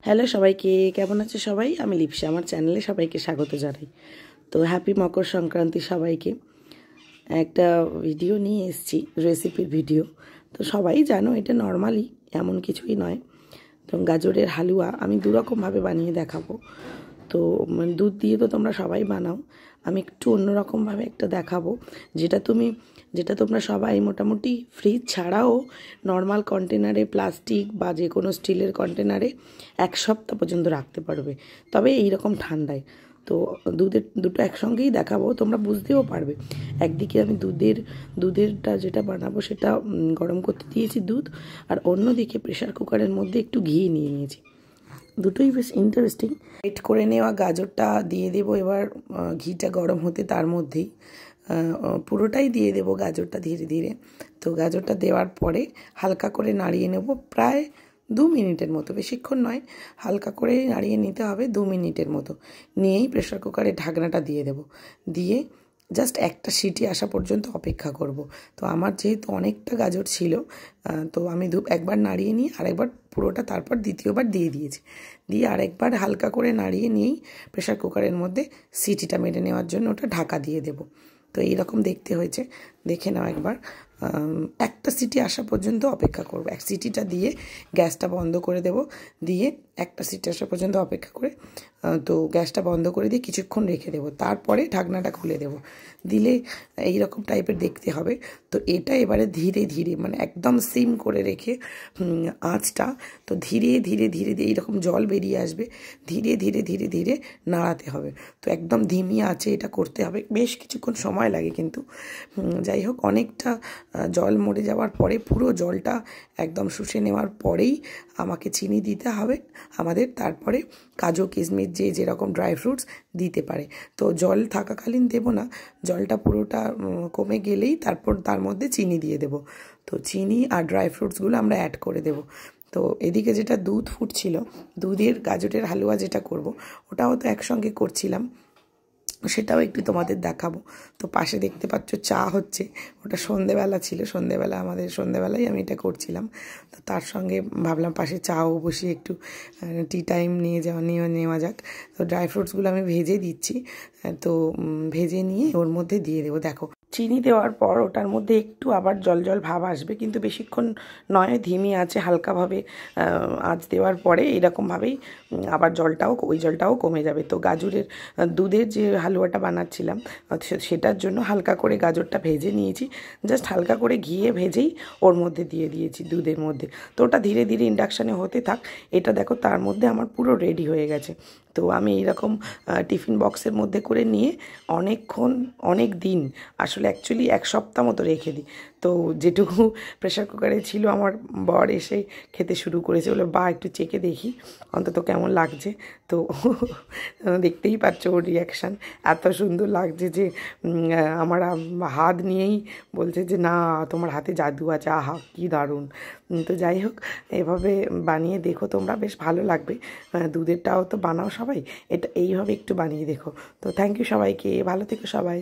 Hello সবাইকে, কেমন আছে সবাই? আমি লিপসা, আমার চ্যানেলে সবাইকে স্বাগত জানাই। তো হ্যাপি মকর সংক্রান্তি সবাইকে। একটা ভিডিও নিয়ে এসেছি, রেসিপির ভিডিও। তো সবাই জানো এটা নর্মালি এমন কিছুই নয়। তো গাজরের হালুয়া আমি দুরকমভাবে বানিয়ে দেখাবো। তো দুধ দিয়ে তো তোমরা সবাই বানাও, আমি একটু অন্যরকমভাবে একটা দেখাবো, যেটা তোমরা সবাই মোটামুটি ফ্রিজ ছাড়াও নর্মাল কন্টেনারে, প্লাস্টিক বা যে কোনো স্টিলের কন্টেনারে 1 সপ্তাহ পর্যন্ত রাখতে পারবে, তবে এইরকম ঠান্ডায়। তো দুটো একসঙ্গেই দেখাবো, তোমরা বুঝতেও পারবে। একদিকে আমি দুধেরটা যেটা বানাবো সেটা গরম করতে দিয়েছি দুধ, আর অন্যদিকে প্রেশার কুকারের মধ্যে একটু ঘি নিয়ে নিয়েছি। দুটোই বেশ ইন্টারেস্টিং। গ্রেট করে নেওয়া গাজরটা দিয়ে দেবো এবার ঘিটা গরম হতে, তার মধ্যেই পুরোটাই দিয়ে দেবো গাজরটা ধীরে ধীরে। তো গাজরটা দেওয়ার পরে হালকা করে নাড়িয়ে নেব, প্রায় 2 মিনিটের মতো, বেশিক্ষণ নয়, হালকা করে নাড়িয়ে নিতে হবে 2 মিনিটের মতো। নিয়েই প্রেশার কুকারে ঢাকনাটা দিয়ে দেব, দিয়ে জাস্ট একটা সিটি আসা পর্যন্ত অপেক্ষা করব। তো আমার যেহেতু অনেকটা গাজর ছিল, তো আমি একবার নাড়িয়ে নিই, আরেকবার পুরোটা তারপর দ্বিতীয়বার দিয়ে দিয়েছি। দিয়ে আরেকবার হালকা করে নাড়িয়ে নিয়েই প্রেশার কুকারের মধ্যে সিটিটা মেরে নেওয়ার জন্য ওটা ঢাকা দিয়ে দেব। তো এইরকম দেখতে হয়েছে, দেখে নাও একবার। একটা সিটি আসা পর্যন্ত অপেক্ষা করব। এক সিটিটা দিয়ে গ্যাসটা বন্ধ করে দেব, দিয়ে একটা সিটি আসা পর্যন্ত অপেক্ষা করে তো গ্যাসটা বন্ধ করে দিয়ে কিছুক্ষণ রেখে দেব, তারপরে ঢাকনাটা খুলে দেব। দিলে এইরকম টাইপের দেখতে হবে। তো এটা এবারে ধীরে ধীরে, মানে একদম সিম করে রেখে আঁচটা, তো ধীরে ধীরে ধীরে ধীরে এইরকম জল বেরিয়ে আসবে, ধীরে ধীরে ধীরে ধীরে নাড়াতে হবে। তো একদম ধিমি আঁচে এটা করতে হবে, বেশ কিছুক্ষণ সময় লাগে কিন্তু। যাই হোক, অনেকটা জল মরে যাওয়ার পরে, পুরো জলটা একদম শুষে নেওয়ার পরেই আমাকে চিনি দিতে হবে আমাদের। তারপরে কাজু কিশমিশ যে যেরকম ড্রাই ফ্রুটস দিতে পারে। তো জল থাকাকালীন দেব না, জলটা পুরোটা কমে গেলেই তারপর তার মধ্যে চিনি দিয়ে দেব। তো চিনি আর ড্রাই ফ্রুটসগুলো আমরা অ্যাড করে দেব। তো এদিকে যেটা দুধ ফুটছিল, দুধের গাজরের হালুয়া যেটা করব, ওটাও তো একসঙ্গে করছিলাম, সেটাও একটু তোমাদের দেখাবো। তো পাশে দেখতে পাচ্ছ চা হচ্ছে, ওটা সন্ধেবেলা ছিল, সন্ধেবেলায় আমি এটা করছিলাম। তো তার সঙ্গে ভাবলাম পাশে চাও বসিয়ে একটু টি টাইম নেওয়া যাক। তো ড্রাই ফ্রুটসগুলো আমি ভেজে দিচ্ছি। তো ভেজে নিয়ে ওর মধ্যে দিয়ে দেবো। দেখো, চিনি দেওয়ার পর ওটার মধ্যে একটু আবার জল জল ভাব আসবে, কিন্তু বেশিক্ষণ নয়, ধিমি আছে হালকাভাবে আঁচ দেওয়ার পরে এইরকমভাবেই আবার ওই জলটাও কমে যাবে। তো দুধের যে হালুয়াটা বানাচ্ছিলাম, সেটার জন্য হালকা করে গাজরটা ভেজে নিয়েছি, জাস্ট হালকা করে ঘিয়ে ভেজেই ওর মধ্যে দিয়ে দিয়েছি দুধের মধ্যে। তো ওটা ধীরে ধীরে ইন্ডাকশানে হতে থাক। এটা দেখো, তার মধ্যে আমার পুরো রেডি হয়ে গেছে। তো আমি এইরকম টিফিন বক্সের মধ্যে করে নিয়ে অনেক দিন, আসলে অ্যাকচুয়ালি 1 সপ্তাহ মতো রেখে দিই। তো যেটুকু প্রেশার কুকারে ছিল, আমার বর এসে খেতে শুরু করেছে, বলে বা একটু চেখে দেখি অন্তত কেমন লাগছে। তো দেখতেই পাচ্ছ ওর রিয়াকশান, এত সুন্দর লাগছে যে আমার হাত নিয়েই বলছে যে না, তোমার হাতে জাদু আছে, আহা কী দারুণ। তো যাই হোক, এভাবে বানিয়ে দেখো তোমরা, বেশ ভালো লাগবে। দুধেরটাও তো বানাও সবাই, এটা এইভাবে একটু বানিয়ে দেখো। তো থ্যাংক ইউ সবাইকে, ভালো থেকো সবাই।